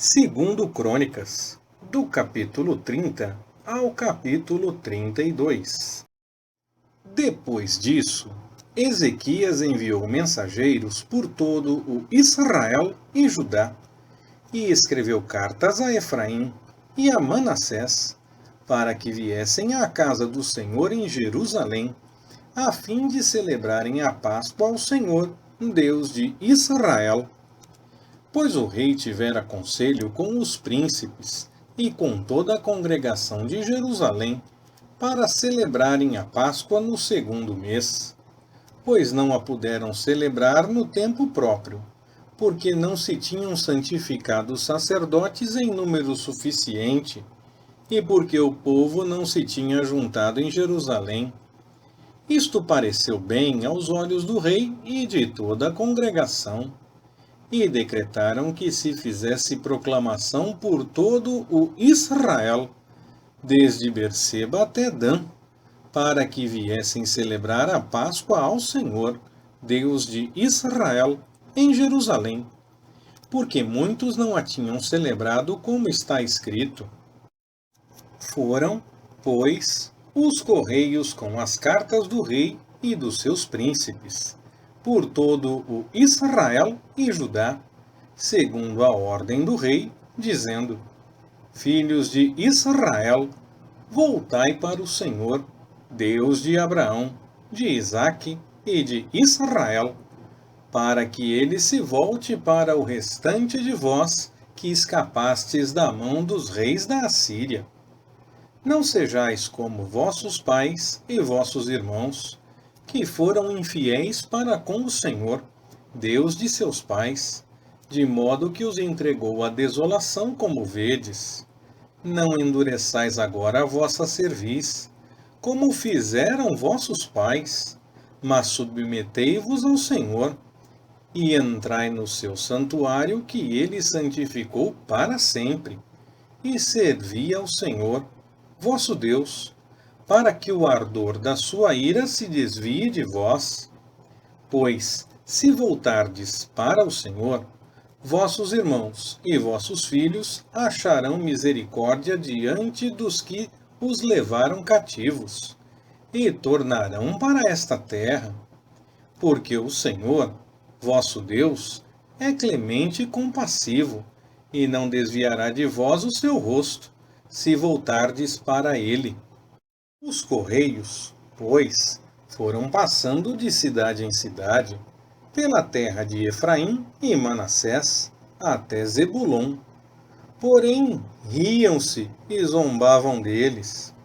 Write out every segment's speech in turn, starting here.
Segundo Crônicas, do capítulo 30 ao capítulo 32. Depois disso, Ezequias enviou mensageiros por todo o Israel e Judá, e escreveu cartas a Efraim e a Manassés, para que viessem à casa do Senhor em Jerusalém, a fim de celebrarem a Páscoa ao Senhor, Deus de Israel. Pois o rei tivera conselho com os príncipes e com toda a congregação de Jerusalém, para celebrarem a Páscoa no segundo mês, pois não a puderam celebrar no tempo próprio, porque não se tinham santificado sacerdotes em número suficiente, e porque o povo não se tinha juntado em Jerusalém. Isto pareceu bem aos olhos do rei e de toda a congregação, e decretaram que se fizesse proclamação por todo o Israel, desde Berseba até Dan, para que viessem celebrar a Páscoa ao Senhor, Deus de Israel, em Jerusalém, porque muitos não a tinham celebrado como está escrito. Foram, pois, os correios com as cartas do rei e dos seus príncipes, por todo o Israel e Judá, segundo a ordem do rei, dizendo: Filhos de Israel, voltai para o Senhor, Deus de Abraão, de Isaque e de Israel, para que ele se volte para o restante de vós que escapastes da mão dos reis da Assíria. Não sejais como vossos pais e vossos irmãos, que foram infiéis para com o Senhor, Deus de seus pais, de modo que os entregou à desolação como vedes. Não endureçais agora a vossa cerviz, como fizeram vossos pais, mas submetei-vos ao Senhor, e entrai no seu santuário que ele santificou para sempre, e servi ao Senhor, vosso Deus, para que o ardor da sua ira se desvie de vós. Pois, se voltardes para o Senhor, vossos irmãos e vossos filhos acharão misericórdia diante dos que os levaram cativos, e tornarão para esta terra, porque o Senhor, vosso Deus, é clemente e compassivo, e não desviará de vós o seu rosto, se voltardes para ele. Os correios, pois, foram passando de cidade em cidade, pela terra de Efraim e Manassés, até Zebulon. Porém, riam-se e zombavam deles.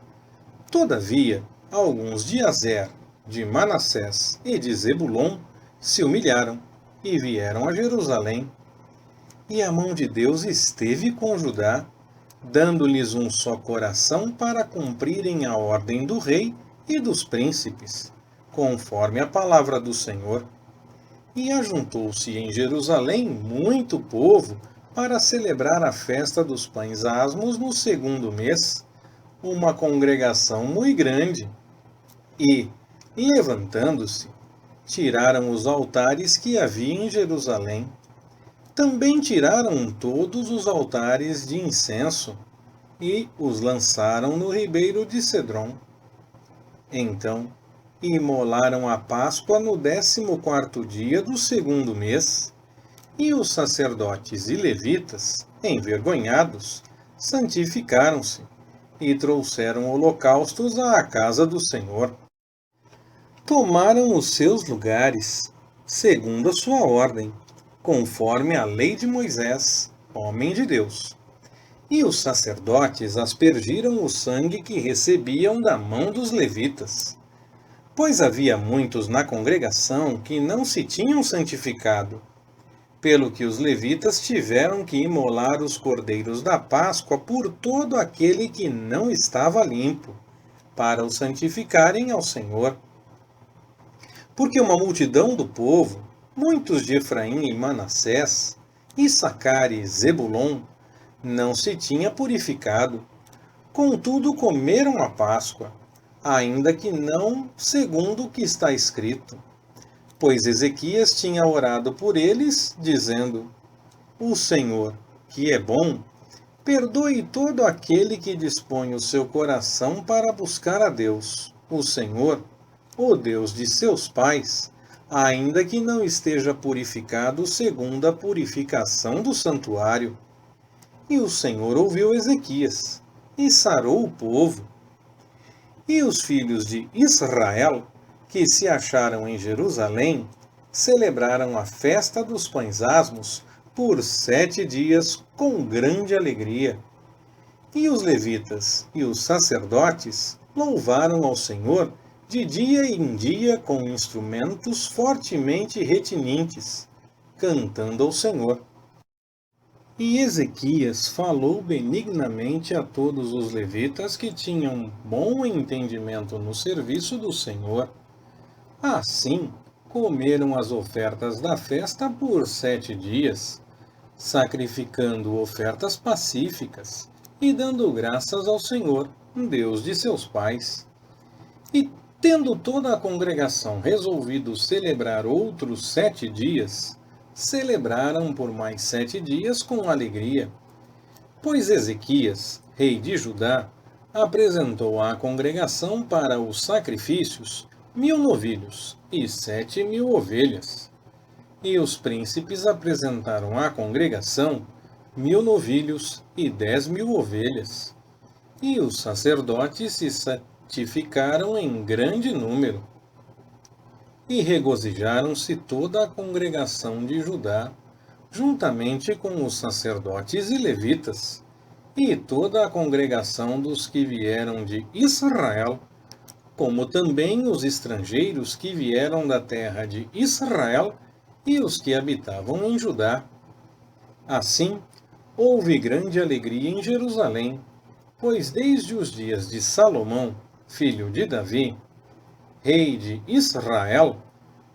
Todavia, alguns de Azer, de Manassés e de Zebulon se humilharam e vieram a Jerusalém. E a mão de Deus esteve com Judá, dando-lhes um só coração para cumprirem a ordem do rei e dos príncipes, conforme a palavra do Senhor. E ajuntou-se em Jerusalém muito povo para celebrar a festa dos pães asmos no segundo mês, uma congregação muito grande. E, levantando-se, tiraram os altares que havia em Jerusalém. Também tiraram todos os altares de incenso e os lançaram no ribeiro de Cedrom. Então, imolaram a Páscoa no 14º dia do segundo mês, e os sacerdotes e levitas, envergonhados, santificaram-se e trouxeram holocaustos à casa do Senhor. Tomaram os seus lugares, segundo a sua ordem, conforme a lei de Moisés, homem de Deus. E os sacerdotes aspergiram o sangue que recebiam da mão dos levitas, pois havia muitos na congregação que não se tinham santificado, pelo que os levitas tiveram que imolar os cordeiros da Páscoa por todo aquele que não estava limpo, para o santificarem ao Senhor. Porque uma multidão do povo, muitos de Efraim e Manassés, Issacar e Zebulon, não se tinha purificado. Contudo comeram a Páscoa, ainda que não segundo o que está escrito. Pois Ezequias tinha orado por eles, dizendo: O Senhor, que é bom, perdoe todo aquele que dispõe o seu coração para buscar a Deus, o Senhor, o Deus de seus pais, ainda que não esteja purificado segundo a purificação do santuário. E o Senhor ouviu Ezequias, e sarou o povo. E os filhos de Israel, que se acharam em Jerusalém, celebraram a festa dos pães asmos por 7 dias com grande alegria. E os levitas e os sacerdotes louvaram ao Senhor de dia em dia com instrumentos fortemente retinentes, cantando ao Senhor. E Ezequias falou benignamente a todos os levitas que tinham bom entendimento no serviço do Senhor. Assim, comeram as ofertas da festa por 7 dias, sacrificando ofertas pacíficas e dando graças ao Senhor, Deus de seus pais. E, tendo toda a congregação resolvido celebrar outros 7 dias, celebraram por mais 7 dias com alegria. Pois Ezequias, rei de Judá, apresentou à congregação para os sacrifícios 1000 novilhos e 7.000 ovelhas. E os príncipes apresentaram à congregação 1000 novilhos e 10.000 ovelhas. E os sacerdotes se santificaram em grande número. E regozijaram-se toda a congregação de Judá, juntamente com os sacerdotes e levitas, e toda a congregação dos que vieram de Israel, como também os estrangeiros que vieram da terra de Israel e os que habitavam em Judá. Assim, houve grande alegria em Jerusalém, pois desde os dias de Salomão, filho de Davi, rei de Israel,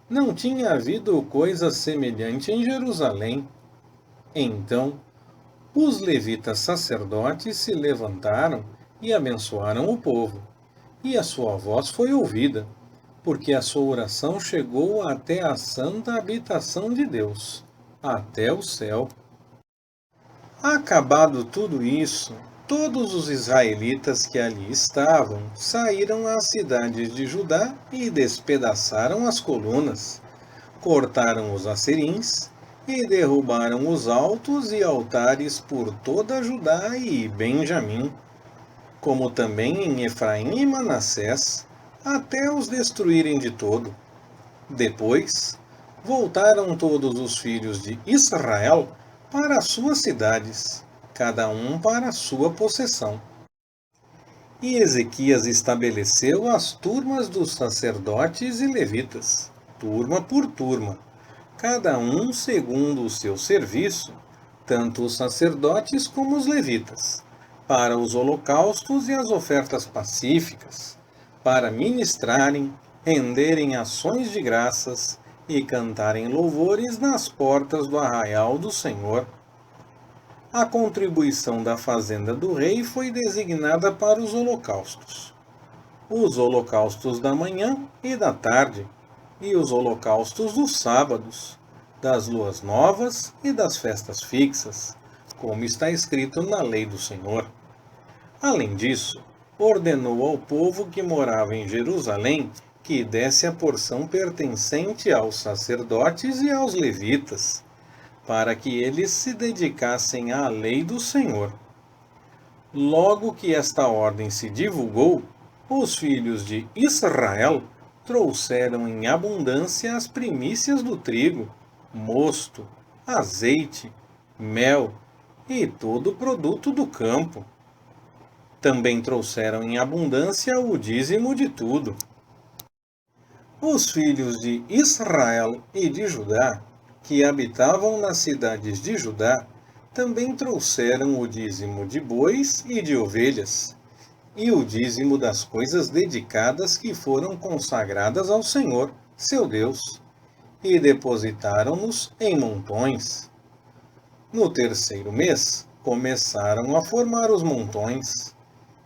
não tinha havido coisa semelhante em Jerusalém. Então, os levitas sacerdotes se levantaram e abençoaram o povo, e a sua voz foi ouvida, porque a sua oração chegou até a santa habitação de Deus, até o céu. Acabado tudo isso, todos os israelitas que ali estavam saíram às cidades de Judá e despedaçaram as colunas, cortaram os asserins e derrubaram os altos e altares por toda Judá e Benjamim, como também em Efraim e Manassés, até os destruírem de todo. Depois, voltaram todos os filhos de Israel para as suas cidades, cada um para a sua possessão. E Ezequias estabeleceu as turmas dos sacerdotes e levitas, turma por turma, cada um segundo o seu serviço, tanto os sacerdotes como os levitas, para os holocaustos e as ofertas pacíficas, para ministrarem, renderem ações de graças e cantarem louvores nas portas do arraial do Senhor. A contribuição da fazenda do rei foi designada para os holocaustos da manhã e da tarde, e os holocaustos dos sábados, das luas novas e das festas fixas, como está escrito na lei do Senhor. Além disso, ordenou ao povo que morava em Jerusalém que desse a porção pertencente aos sacerdotes e aos levitas, para que eles se dedicassem à lei do Senhor. Logo que esta ordem se divulgou, os filhos de Israel trouxeram em abundância as primícias do trigo, mosto, azeite, mel e todo o produto do campo. Também trouxeram em abundância o dízimo de tudo. Os filhos de Israel e de Judá, que habitavam nas cidades de Judá, também trouxeram o dízimo de bois e de ovelhas, e o dízimo das coisas dedicadas que foram consagradas ao Senhor, seu Deus, e depositaram-nos em montões. No 3º mês, começaram a formar os montões,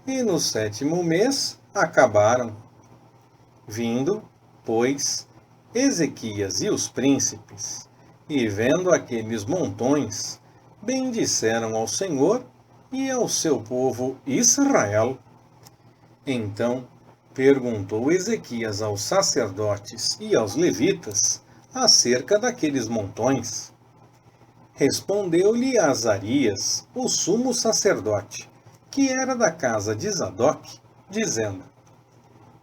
e no 7º mês acabaram. Vindo, pois, Ezequias e os príncipes, e vendo aqueles montões, bendizeram ao Senhor e ao seu povo Israel. Então perguntou Ezequias aos sacerdotes e aos levitas acerca daqueles montões. Respondeu-lhe Azarias, o sumo sacerdote, que era da casa de Zadoque, dizendo: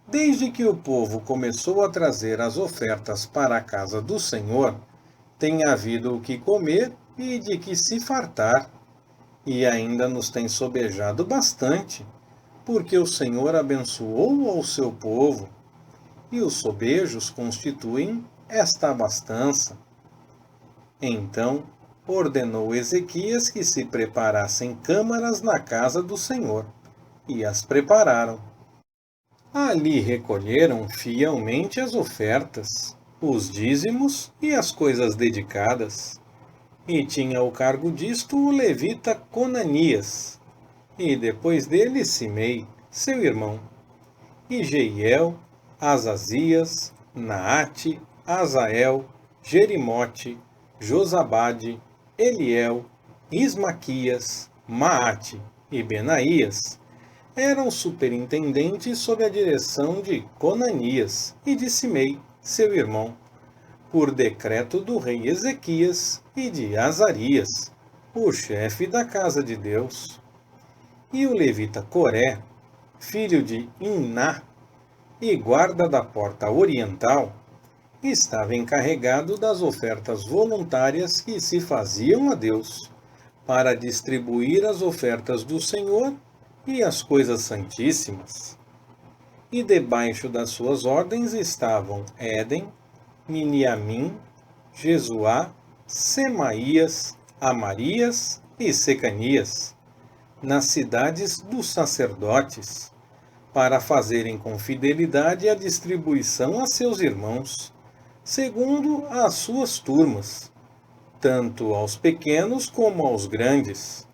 Desde que o povo começou a trazer as ofertas para a casa do Senhor, tem havido o que comer e de que se fartar, e ainda nos tem sobejado bastante, porque o Senhor abençoou ao seu povo, e os sobejos constituem esta abastança. Então ordenou Ezequias que se preparassem câmaras na casa do Senhor, e as prepararam. Ali recolheram fielmente as ofertas, os dízimos e as coisas dedicadas. E tinha o cargo disto o levita Conanias, e depois dele Simei, seu irmão, e Jeiel, Azazias, Naate, Azael, Jerimote, Josabade, Eliel, Ismaquias, Maate e Benaías eram superintendentes sob a direção de Conanias e de Simei, seu irmão, por decreto do rei Ezequias e de Azarias, o chefe da casa de Deus. E o levita Coré, filho de Iná, e guarda da porta oriental, estava encarregado das ofertas voluntárias que se faziam a Deus, para distribuir as ofertas do Senhor e as coisas santíssimas. E debaixo das suas ordens estavam Éden, Miniamim, Jesuá, Semaías, Amarias e Secanias, nas cidades dos sacerdotes, para fazerem com fidelidade a distribuição a seus irmãos, segundo as suas turmas, tanto aos pequenos como aos grandes,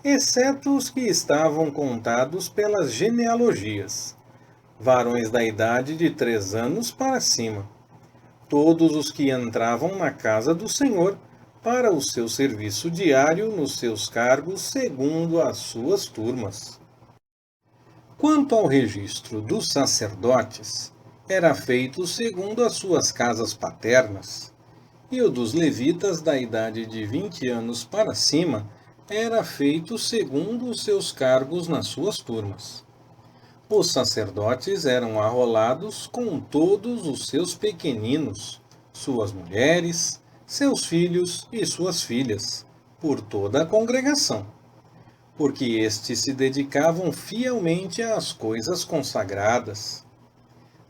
exceto os que estavam contados pelas genealogias, varões da idade de 3 anos para cima, todos os que entravam na casa do Senhor para o seu serviço diário nos seus cargos segundo as suas turmas. Quanto ao registro dos sacerdotes, era feito segundo as suas casas paternas, e o dos levitas da idade de 20 anos para cima era feito segundo os seus cargos nas suas turmas. Os sacerdotes eram arrolados com todos os seus pequeninos, suas mulheres, seus filhos e suas filhas, por toda a congregação, porque estes se dedicavam fielmente às coisas consagradas.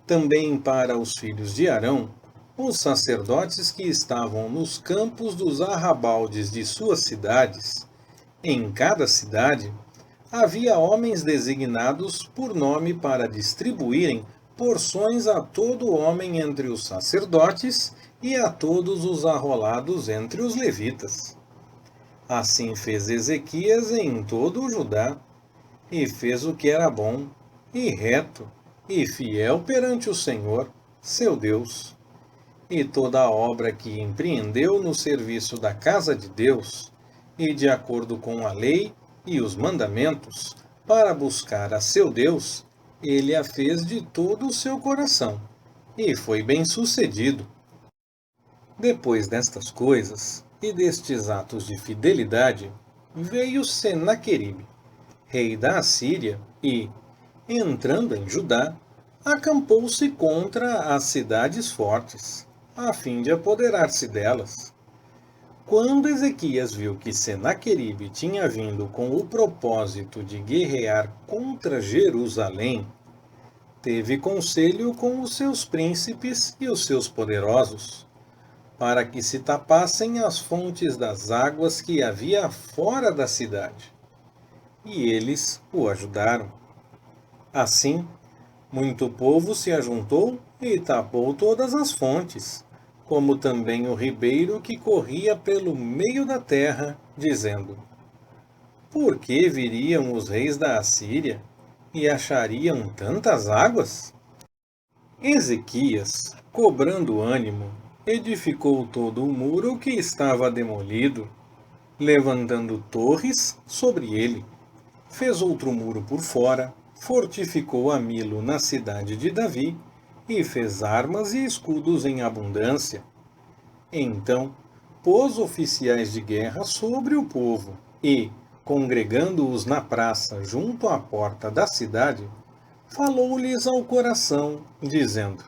Também para os filhos de Arão, os sacerdotes que estavam nos campos dos arrabaldes de suas cidades, em cada cidade, havia homens designados por nome para distribuírem porções a todo homem entre os sacerdotes e a todos os arrolados entre os levitas. Assim fez Ezequias em todo o Judá, e fez o que era bom, e reto, e fiel perante o Senhor, seu Deus. E toda a obra que empreendeu no serviço da casa de Deus, e de acordo com a lei e os mandamentos, para buscar a seu Deus, ele a fez de todo o seu coração, e foi bem-sucedido. Depois destas coisas, e destes atos de fidelidade, veio Senaqueribe, rei da Assíria, e, entrando em Judá, acampou-se contra as cidades fortes, a fim de apoderar-se delas. Quando Ezequias viu que Senaqueribe tinha vindo com o propósito de guerrear contra Jerusalém, teve conselho com os seus príncipes e os seus poderosos, para que se tapassem as fontes das águas que havia fora da cidade. E eles o ajudaram. Assim, muito povo se ajuntou e tapou todas as fontes, como também o ribeiro que corria pelo meio da terra, dizendo: Por que viriam os reis da Assíria e achariam tantas águas? Ezequias, cobrando ânimo, edificou todo o muro que estava demolido, levantando torres sobre ele. Fez outro muro por fora, fortificou a Milo na cidade de Davi, e fez armas e escudos em abundância. Então, pôs oficiais de guerra sobre o povo, e, congregando-os na praça junto à porta da cidade, falou-lhes ao coração, dizendo: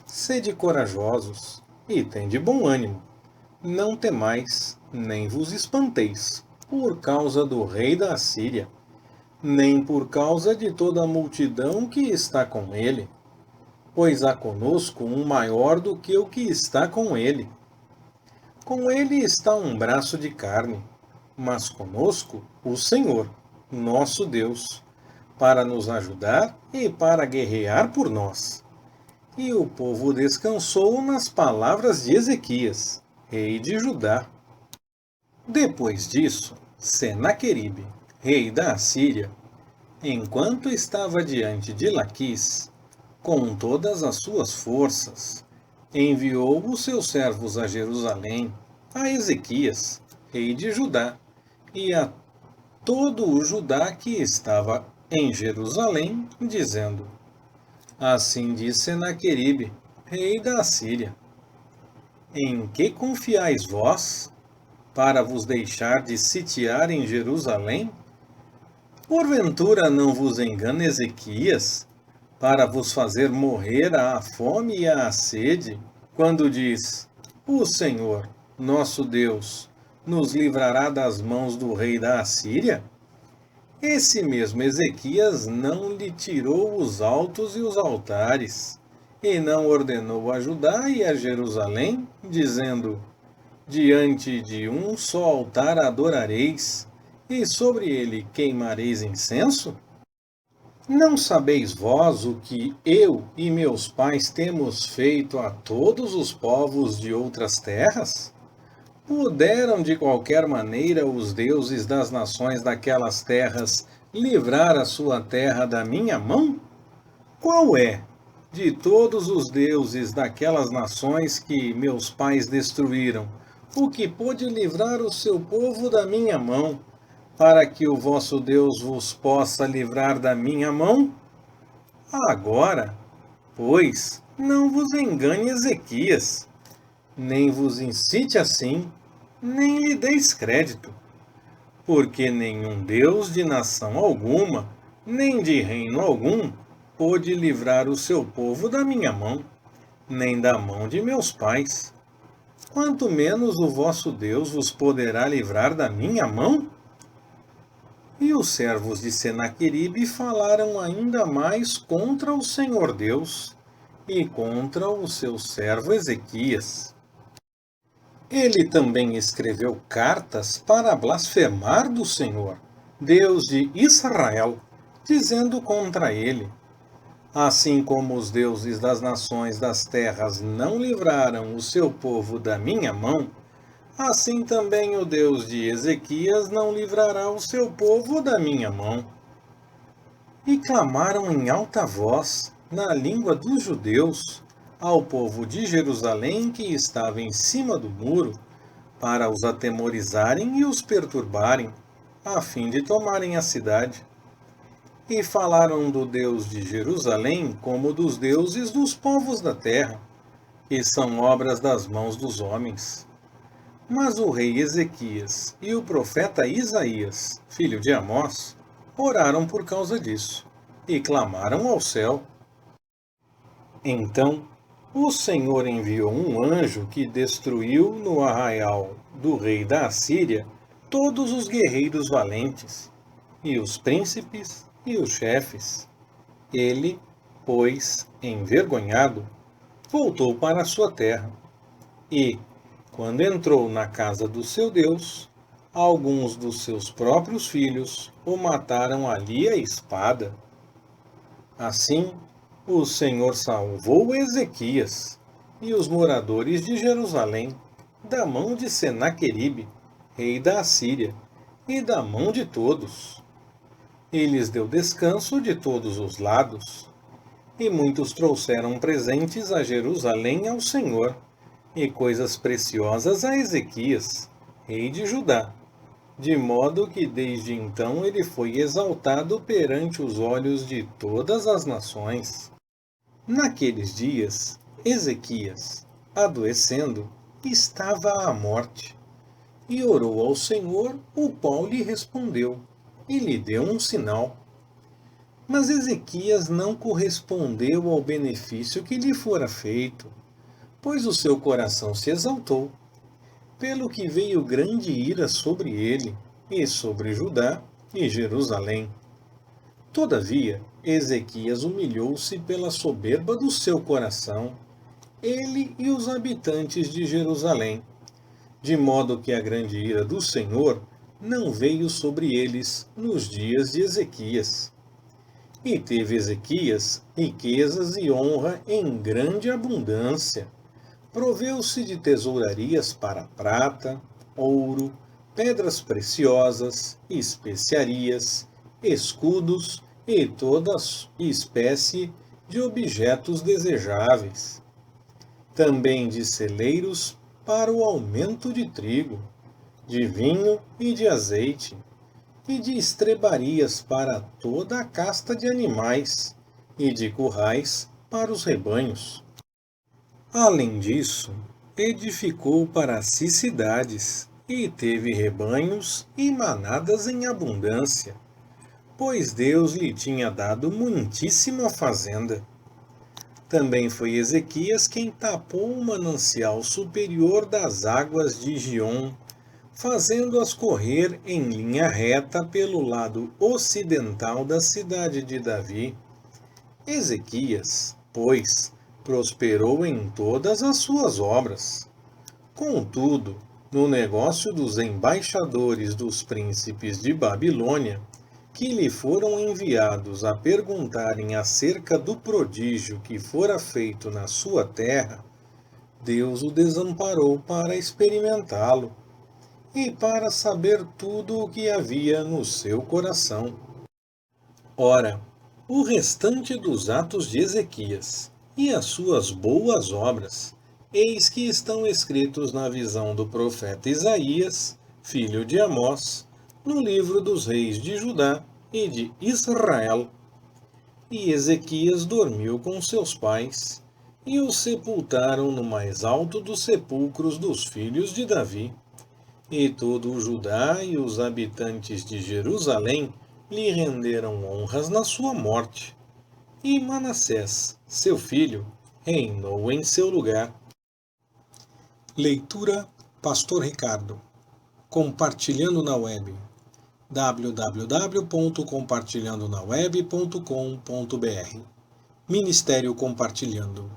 Sede corajosos, e tende bom ânimo. Não temais, nem vos espanteis, por causa do rei da Assíria, nem por causa de toda a multidão que está com ele, pois há conosco um maior do que o que está com ele. Com ele está um braço de carne, mas conosco o Senhor, nosso Deus, para nos ajudar e para guerrear por nós. E o povo descansou nas palavras de Ezequias, rei de Judá. Depois disso, Senaqueribe, rei da Assíria, enquanto estava diante de Laquis, com todas as suas forças, enviou os seus servos a Jerusalém, a Ezequias, rei de Judá, e a todo o Judá que estava em Jerusalém, dizendo: Assim diz Senaqueribe, rei da Assíria: Em que confiais vós, para vos deixar de sitiar em Jerusalém? Porventura não vos engana Ezequias, para vos fazer morrer à fome e à sede, quando diz: O Senhor, nosso Deus, nos livrará das mãos do rei da Assíria? Esse mesmo Ezequias não lhe tirou os altos e os altares, e não ordenou a Judá e a Jerusalém, dizendo: Diante de um só altar adorareis, e sobre ele queimareis incenso? Não sabeis vós o que eu e meus pais temos feito a todos os povos de outras terras? Puderam de qualquer maneira os deuses das nações daquelas terras livrar a sua terra da minha mão? Qual é, de todos os deuses daquelas nações que meus pais destruíram, o que pôde livrar o seu povo da minha mão, para que o vosso Deus vos possa livrar da minha mão? Agora, pois, não vos engane Ezequias, nem vos incite assim, nem lhe deis crédito, porque nenhum Deus de nação alguma, nem de reino algum, pôde livrar o seu povo da minha mão, nem da mão de meus pais. Quanto menos o vosso Deus vos poderá livrar da minha mão? E os servos de Senaqueribe falaram ainda mais contra o Senhor Deus e contra o seu servo Ezequias. Ele também escreveu cartas para blasfemar do Senhor, Deus de Israel, dizendo contra ele: Assim como os deuses das nações das terras não livraram o seu povo da minha mão, assim também o Deus de Ezequias não livrará o seu povo da minha mão. E clamaram em alta voz, na língua dos judeus, ao povo de Jerusalém que estava em cima do muro, para os atemorizarem e os perturbarem, a fim de tomarem a cidade. E falaram do Deus de Jerusalém como dos deuses dos povos da terra, que são obras das mãos dos homens. Mas o rei Ezequias e o profeta Isaías, filho de Amós, oraram por causa disso, e clamaram ao céu. Então, o Senhor enviou um anjo que destruiu no arraial do rei da Assíria todos os guerreiros valentes, e os príncipes e os chefes. Ele, pois, envergonhado, voltou para a sua terra. E, quando entrou na casa do seu Deus, alguns dos seus próprios filhos o mataram ali à espada. Assim, o Senhor salvou Ezequias e os moradores de Jerusalém da mão de Senaqueribe, rei da Assíria, e da mão de todos. E lhes deu descanso de todos os lados. E muitos trouxeram presentes a Jerusalém ao Senhor, e coisas preciosas a Ezequias, rei de Judá, de modo que desde então ele foi exaltado perante os olhos de todas as nações. Naqueles dias, Ezequias, adoecendo, estava à morte, e orou ao Senhor, o qual lhe respondeu, e lhe deu um sinal. Mas Ezequias não correspondeu ao benefício que lhe fora feito, pois o seu coração se exaltou, pelo que veio grande ira sobre ele, e sobre Judá e Jerusalém. Todavia, Ezequias humilhou-se pela soberba do seu coração, ele e os habitantes de Jerusalém, de modo que a grande ira do Senhor não veio sobre eles nos dias de Ezequias. E teve Ezequias riquezas e honra em grande abundância. Proveu-se de tesourarias para prata, ouro, pedras preciosas, especiarias, escudos e toda espécie de objetos desejáveis. Também de celeiros para o aumento de trigo, de vinho e de azeite, e de estrebarias para toda a casta de animais, e de currais para os rebanhos. Além disso, edificou para si cidades, e teve rebanhos e manadas em abundância, pois Deus lhe tinha dado muitíssima fazenda. Também foi Ezequias quem tapou o manancial superior das águas de Giom, fazendo-as correr em linha reta pelo lado ocidental da cidade de Davi. Ezequias, pois, prosperou em todas as suas obras. Contudo, no negócio dos embaixadores dos príncipes de Babilônia, que lhe foram enviados a perguntarem acerca do prodígio que fora feito na sua terra, Deus o desamparou para experimentá-lo e para saber tudo o que havia no seu coração. Ora, o restante dos atos de Ezequias e as suas boas obras, eis que estão escritos na visão do profeta Isaías, filho de Amós, no livro dos reis de Judá e de Israel. E Ezequias dormiu com seus pais, e o sepultaram no mais alto dos sepulcros dos filhos de Davi. E todo o Judá e os habitantes de Jerusalém lhe renderam honras na sua morte. E Manassés, seu filho, reinou em seu lugar. Leitura Pastor Ricardo. Compartilhando na web. www.compartilhandonaweb.com.br Ministério Compartilhando.